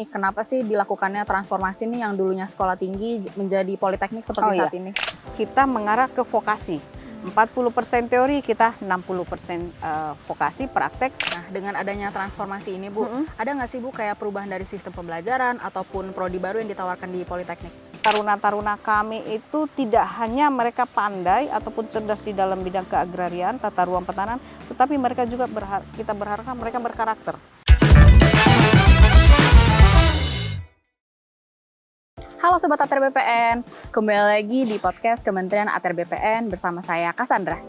Kenapa sih dilakukannya transformasi nih yang dulunya sekolah tinggi menjadi politeknik seperti saat ini? Kita mengarah ke vokasi. 40% teori, kita 60% vokasi, praktek. Nah, dengan adanya transformasi ini, Bu, ada nggak sih, Bu, kayak perubahan dari sistem pembelajaran ataupun prodi baru yang ditawarkan di politeknik? Taruna-taruna kami itu tidak hanya mereka pandai ataupun cerdas di dalam bidang keagrarian, tata ruang pertanahan, tetapi mereka juga kita berharap mereka berkarakter. Halo Sobat ATR BPN, kembali lagi di podcast Kementerian ATR BPN bersama saya Cassandra.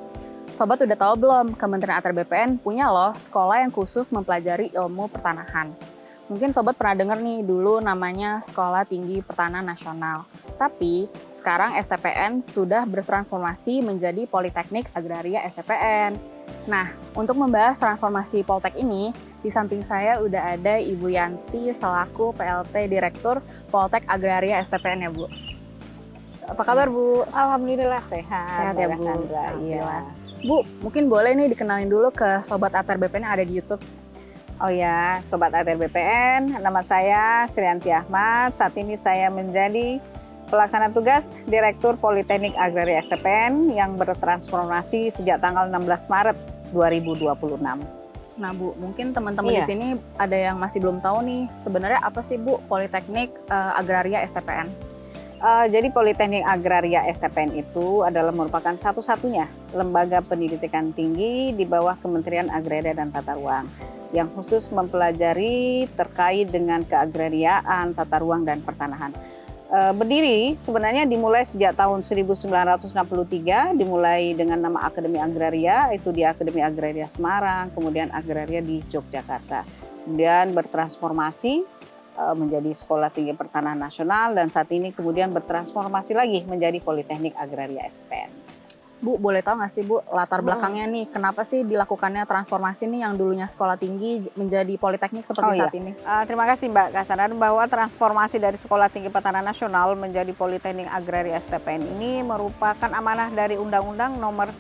Sobat udah tahu belum, Kementerian ATR BPN punya loh sekolah yang khusus mempelajari ilmu pertanahan. Mungkin Sobat pernah dengar nih dulu namanya Sekolah Tinggi Pertanahan Nasional. Tapi sekarang STPN sudah bertransformasi menjadi Politeknik Agraria STPN. Nah, untuk membahas transformasi Poltek ini, di samping saya udah ada Ibu Yanti selaku PLT Direktur Poltek Agraria STPN ya, Bu. Apa kabar, Bu? Alhamdulillah sehat Ya, Bu. Iya. Bu, mungkin boleh nih dikenalin dulu ke Sobat ATR BPN yang ada di YouTube. Oh ya, Sobat ATR BPN, nama saya Sri Yanti Ahmad. Saat ini saya menjadi pelaksana tugas Direktur Politeknik Agraria STPN yang bertransformasi sejak tanggal 16 Maret 2026. Nah, Bu, mungkin teman-teman di sini ada yang masih belum tahu nih, sebenarnya apa sih, Bu, Politeknik Agraria STPN? Jadi Politeknik Agraria STPN itu adalah merupakan satu-satunya lembaga pendidikan tinggi di bawah Kementerian Agraria dan Tata Ruang yang khusus mempelajari terkait dengan keagrariaan, tata ruang, dan pertanahan. Berdiri sebenarnya dimulai sejak tahun 1963, dimulai dengan nama Akademi Agraria, itu di Akademi Agraria Semarang, kemudian Agraria di Yogyakarta. Kemudian bertransformasi menjadi Sekolah Tinggi Pertanahan Nasional, dan saat ini kemudian bertransformasi lagi menjadi Politeknik Agraria STPN. Bu, boleh tahu nggak sih, Bu, latar belakangnya nih, kenapa sih dilakukannya transformasi nih yang dulunya sekolah tinggi menjadi politeknik seperti saat ini? Terima kasih Mbak Cassandra, bahwa transformasi dari Sekolah Tinggi Pertanahan Nasional menjadi Politeknik Agraria STPN ini merupakan amanah dari Undang-Undang Nomor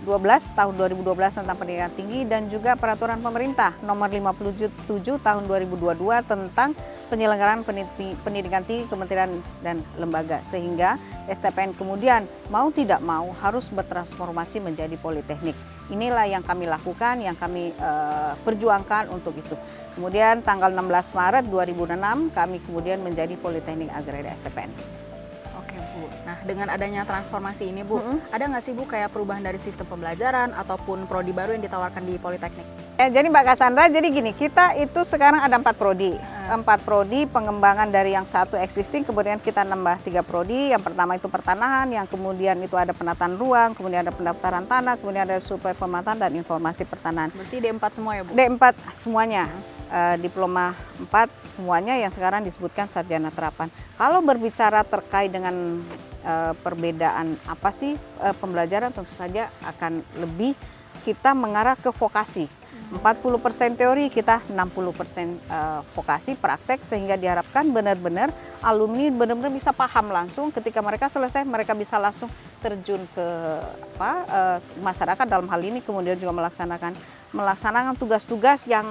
12 tahun 2012 tentang pendidikan tinggi dan juga Peraturan Pemerintah Nomor 57 tahun 2022 tentang penyelenggaraan pendidikan tinggi kementerian dan lembaga, sehingga STPN kemudian mau tidak mau harus bertransformasi menjadi politeknik. Inilah yang kami lakukan, yang kami perjuangkan untuk itu. Kemudian tanggal 16 Maret 2006 kami kemudian menjadi Politeknik Agraria STPN. Oke, Bu. Nah, dengan adanya transformasi ini, Bu, ada nggak sih, Bu, kayak perubahan dari sistem pembelajaran ataupun prodi baru yang ditawarkan di politeknik? Jadi Mbak Cassandra, jadi gini, kita itu sekarang ada 4 prodi. 4 prodi pengembangan dari yang satu existing, kemudian kita nambah 3 prodi. Yang pertama itu pertanahan, yang kemudian itu ada penataan ruang, kemudian ada pendaftaran tanah, kemudian ada survei pemetaan dan informasi pertanahan. Berarti D4 semua ya, Bu? D4 semuanya. Diploma 4 semuanya yang sekarang disebutkan sarjana terapan. Kalau berbicara terkait dengan perbedaan apa sih pembelajaran, tentu saja akan lebih kita mengarah ke vokasi. 40% teori, kita 60% vokasi, praktek, sehingga diharapkan benar-benar alumni benar-benar bisa paham langsung ketika mereka selesai, mereka bisa langsung terjun ke masyarakat dalam hal ini, kemudian juga melaksanakan tugas-tugas yang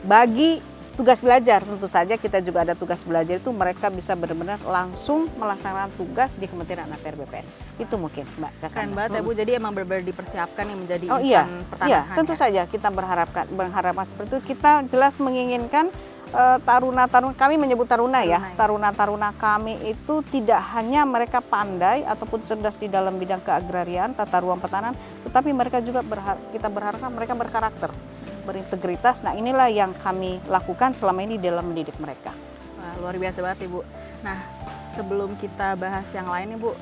bagi tugas belajar. Tentu saja kita juga ada tugas belajar, itu mereka bisa benar-benar langsung melaksanakan tugas di Kementerian ATR BPN. Itu mungkin Mbak Cassandra. Keren banget ya, Bu, jadi emang benar-benar dipersiapkan yang menjadi insan pertanahan. Iya, tentu saja kita berharapkan seperti itu. Kita jelas menginginkan taruna-taruna, kami menyebut taruna ya, taruna-taruna kami itu tidak hanya mereka pandai ataupun cerdas di dalam bidang keagrarian, tata ruang pertanahan, tetapi mereka juga kita berharap mereka berkarakter, berintegritas. Nah, inilah yang kami lakukan selama ini dalam mendidik mereka. Wah, luar biasa banget, Ibu. Nah, sebelum kita bahas yang lain nih, Bu,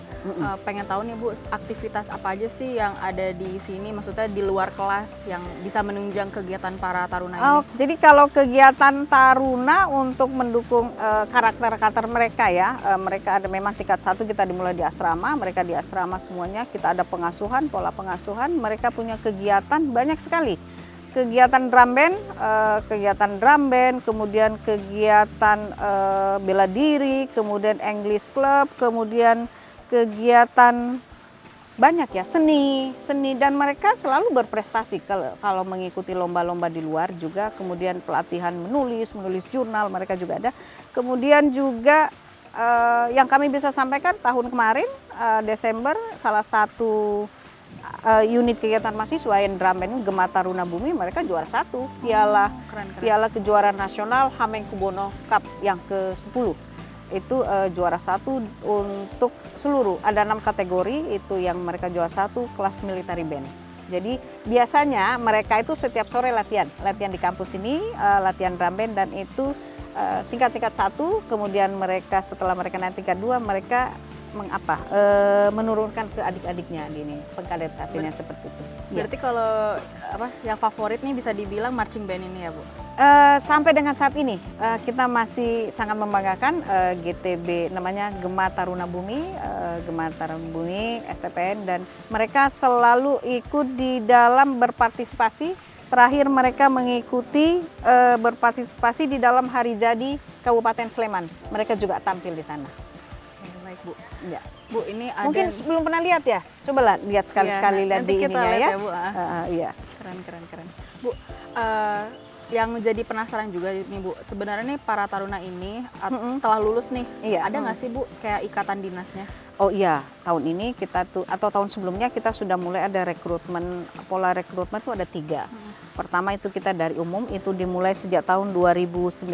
pengen tahu nih, Bu, aktivitas apa aja sih yang ada di sini, maksudnya di luar kelas yang bisa menunjang kegiatan para taruna ini? Jadi kalau kegiatan taruna untuk mendukung karakter mereka ya, mereka ada memang tingkat 1, kita dimulai di asrama, mereka di asrama semuanya, kita ada pengasuhan, pola pengasuhan, mereka punya kegiatan banyak sekali. Kegiatan drum band, kemudian kegiatan bela diri, kemudian English Club, kemudian kegiatan banyak ya seni dan mereka selalu berprestasi kalau mengikuti lomba-lomba di luar juga, kemudian pelatihan menulis jurnal mereka juga ada. Kemudian juga yang kami bisa sampaikan tahun kemarin Desember, salah satu unit kegiatan mahasiswa yang drum band Gema Taruna Bumi, mereka juara 1 piala kejuaraan nasional Hamengkubuwono Cup yang ke-10. Itu juara 1 untuk seluruh, ada 6 kategori itu yang mereka juara 1 kelas military band. Jadi biasanya mereka itu setiap sore latihan di kampus ini, latihan drum band, dan itu tingkat 1, kemudian mereka setelah mereka naik tingkat 2 mereka menurunkan ke adik-adiknya gini, pengkaderisasinya seperti itu. Berarti kalau yang favorit nih bisa dibilang marching band ini ya Bu? Sampai dengan saat ini kita masih sangat membanggakan GTB, namanya Gema Taruna Bumi, STPN, dan mereka selalu ikut di dalam berpartisipasi. Terakhir mereka mengikuti berpartisipasi di dalam hari jadi Kabupaten Sleman. Mereka juga tampil di sana. Baik Bu. Ya. Bu, ini ada Mungkin belum pernah lihat ya? Coba lihat sekali-sekali, lihat di ininya ya. Bu. Iya. Keren. Bu, yang jadi penasaran juga nih Bu, sebenarnya nih para taruna ini setelah lulus nih, ada nggak sih Bu kayak ikatan dinasnya? Oh iya, tahun ini kita atau tahun sebelumnya kita sudah mulai ada rekrutmen. Pola rekrutmen itu ada 3. Pertama itu kita dari umum, itu dimulai sejak tahun 2019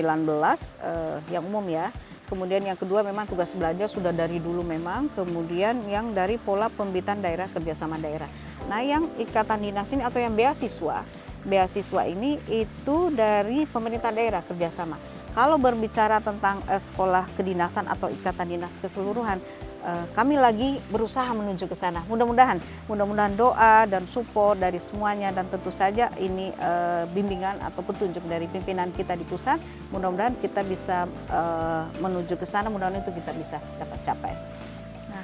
yang umum ya. Kemudian yang kedua memang tugas belajar sudah dari dulu memang. Kemudian yang dari pola pembibitan daerah, kerjasama daerah. Nah yang ikatan dinas ini atau yang beasiswa ini itu dari pemerintah daerah kerjasama. Kalau berbicara tentang sekolah kedinasan atau ikatan dinas keseluruhan, kami lagi berusaha menuju ke sana. Mudah-mudahan doa dan support dari semuanya, dan tentu saja ini bimbingan atau petunjuk dari pimpinan kita di pusat. Mudah-mudahan kita bisa menuju ke sana, mudah-mudahan itu kita bisa dapat capai. Nah,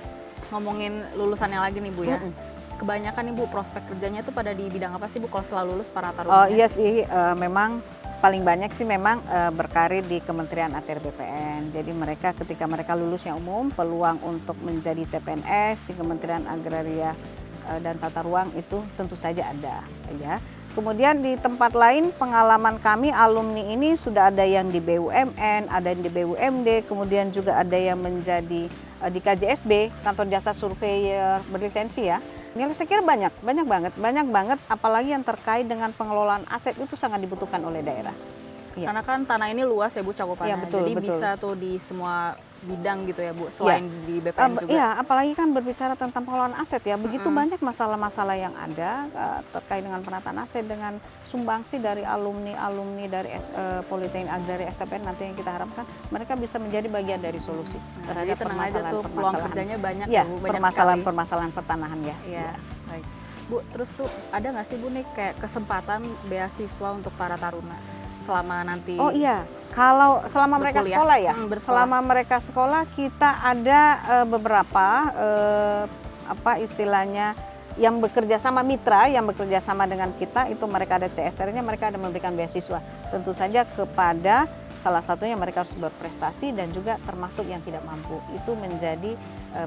ngomongin lulusannya lagi nih Bu ya. Kebanyakan nih Bu prospek kerjanya itu pada di bidang apa sih Bu kalau setelah lulus para taruna? Oh iya sih, memang paling banyak sih memang berkarir di Kementerian ATR BPN. Jadi mereka ketika mereka lulus yang umum, peluang untuk menjadi CPNS di Kementerian Agraria dan Tata Ruang itu tentu saja ada ya. Kemudian di tempat lain pengalaman kami alumni ini sudah ada yang di BUMN, ada yang di BUMD, kemudian juga ada yang menjadi di KJSB, Kantor Jasa Surveyor berlisensi ya. Ini saya kira banyak banget, apalagi yang terkait dengan pengelolaan aset itu sangat dibutuhkan oleh daerah. Karena kan tanah ini luas ya Bu cakupannya, jadi bisa tuh di semua bidang gitu ya Bu, selain di BPN juga. Iya, apalagi kan berbicara tentang pengelolaan aset ya, begitu banyak masalah-masalah yang ada terkait dengan penataan aset, dengan sumbangsi dari alumni dari Politeknik Agraria STPN, nanti yang kita harapkan mereka bisa menjadi bagian dari solusi terhadap permasalahan peluang kerjanya banyak ya, Bu, permasalahan pertanahan ya. Iya. Baik. Bu, terus tuh ada nggak sih Bu nih kayak kesempatan beasiswa untuk para taruna selama nanti? Oh iya, kalau selama mereka sekolah ya, selama mereka sekolah kita ada beberapa istilahnya yang bekerja sama mitra, yang bekerja sama dengan kita, itu mereka ada CSR-nya, mereka ada memberikan beasiswa. Tentu saja kepada salah satunya mereka harus berprestasi dan juga termasuk yang tidak mampu. Itu menjadi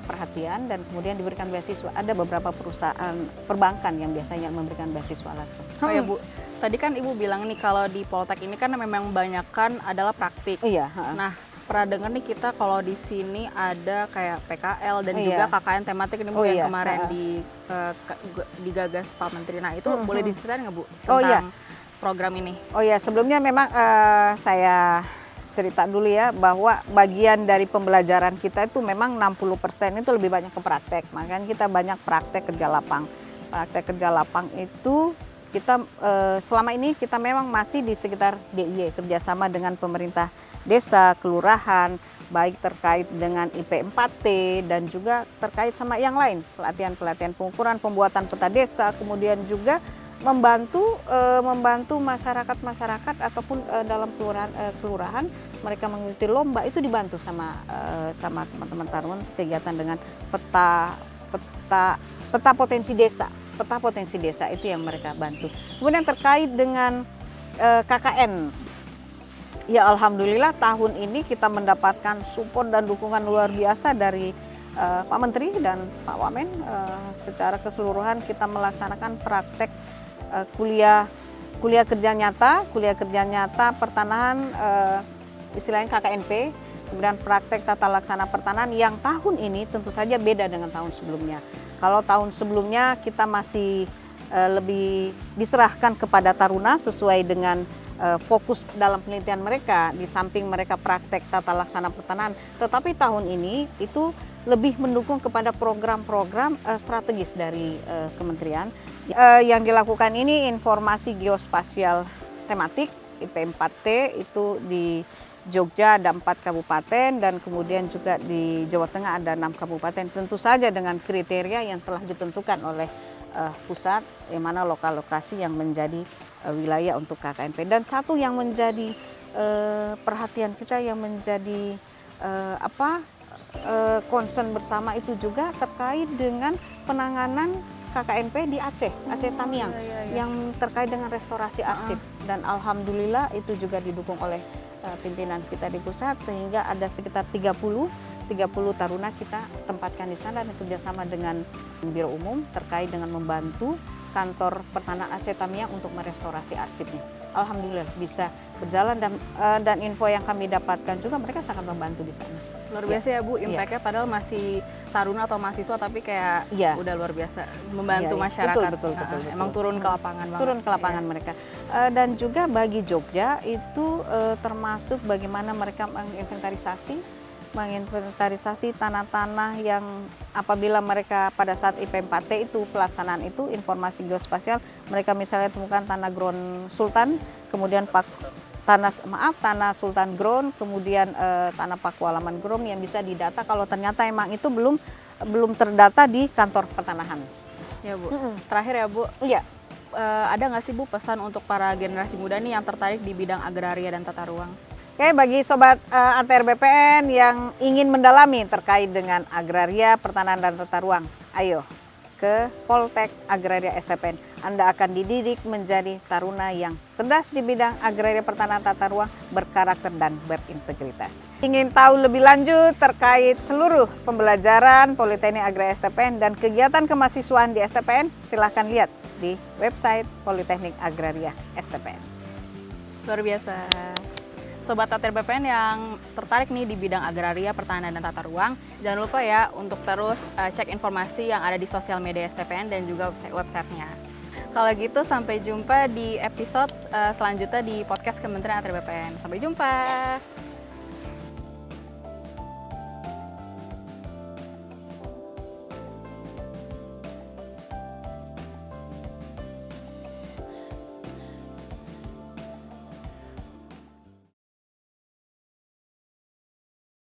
perhatian dan kemudian diberikan beasiswa. Ada beberapa perusahaan perbankan yang biasanya memberikan beasiswa langsung. Oh ya Bu, tadi kan Ibu bilang nih kalau di Poltek ini kan memang banyakkan adalah praktik. Iya. Nah, pernah dengar nih kita kalau di sini ada kayak PKL dan juga KKN tematik ini Bu yang kemarin digagas Pak Menteri. Nah, itu boleh diceritain nggak Bu tentang program ini? Oh iya, sebelumnya memang saya cerita dulu ya bahwa bagian dari pembelajaran kita itu memang 60% itu lebih banyak ke praktek. Makanya kita banyak praktek kerja lapang. Praktek kerja lapang itu kita selama ini kita memang masih di sekitar DIY, kerjasama dengan pemerintah desa, kelurahan, baik terkait dengan IP 4T dan juga terkait sama yang lain, pelatihan-pelatihan pengukuran, pembuatan peta desa, kemudian juga membantu masyarakat ataupun dalam kelurahan mereka mengikuti lomba, itu dibantu sama teman-teman taruna kegiatan dengan peta potensi desa. Peta potensi desa itu yang mereka bantu. Kemudian terkait dengan KKN, ya alhamdulillah tahun ini kita mendapatkan support dan dukungan luar biasa dari Pak Menteri dan Pak Wamen, secara keseluruhan kita melaksanakan praktek kuliah kerja nyata pertanahan, istilahnya KKNP, kemudian praktek tata laksana pertanahan yang tahun ini tentu saja beda dengan tahun sebelumnya. Kalau tahun sebelumnya kita masih lebih diserahkan kepada taruna sesuai dengan fokus dalam penelitian mereka, di samping mereka praktek tata laksana pertanahan, tetapi tahun ini itu lebih mendukung kepada program-program strategis dari kementerian. Yang dilakukan ini informasi geospasial tematik IP4T itu di Jogja ada 4 kabupaten dan kemudian juga di Jawa Tengah ada 6 kabupaten. Tentu saja dengan kriteria yang telah ditentukan oleh pusat, yang mana lokasi yang menjadi wilayah untuk KKNP. Dan satu yang menjadi perhatian kita, yang menjadi concern bersama itu juga terkait dengan penanganan KKNP di Aceh Tamiang, yang terkait dengan restorasi arsip. Dan alhamdulillah itu juga didukung oleh pimpinan kita di pusat, sehingga ada sekitar 30 taruna kita tempatkan di sana dan kerjasama dengan Biro Umum terkait dengan membantu kantor pertanahan Aceh Tamiang untuk merestorasi arsipnya. Alhamdulillah bisa berjalan, dan info yang kami dapatkan juga mereka sangat membantu di sana. Luar biasa ya Bu, impact-nya padahal masih taruna atau mahasiswa tapi kayak udah luar biasa membantu masyarakat. Betul. Emang turun ke lapangan banget. Turun ke lapangan mereka. Dan juga bagi Jogja itu termasuk bagaimana mereka menginventarisasi tanah-tanah yang apabila mereka pada saat IP4T itu pelaksanaan itu informasi geospasial, mereka misalnya temukan tanah ground Sultan, kemudian tanah Sultan ground, kemudian tanah Pakualaman ground yang bisa didata kalau ternyata emang itu belum terdata di kantor pertanahan. Ya Bu. Terakhir ya Bu. Iya. Ada nggak sih Bu pesan untuk para generasi muda nih yang tertarik di bidang agraria dan tata ruang? Oke, bagi sobat ATR BPN yang ingin mendalami terkait dengan agraria, pertanahan dan tata ruang, ayo ke Poltek Agraria STPN. Anda akan dididik menjadi taruna yang cerdas di bidang agraria, pertanahan, tata ruang, berkarakter dan berintegritas. Ingin tahu lebih lanjut terkait seluruh pembelajaran Politeknik Agraria STPN dan kegiatan kemahasiswaan di STPN, silahkan lihat di website Politeknik Agraria STPN. Luar biasa. Sobat ATR BPN yang tertarik nih di bidang agraria, pertanahan, dan tata ruang, jangan lupa ya untuk terus cek informasi yang ada di sosial media STPN dan juga websitenya. Kalau gitu sampai jumpa di episode selanjutnya di podcast Kementerian ATR BPN. Sampai jumpa!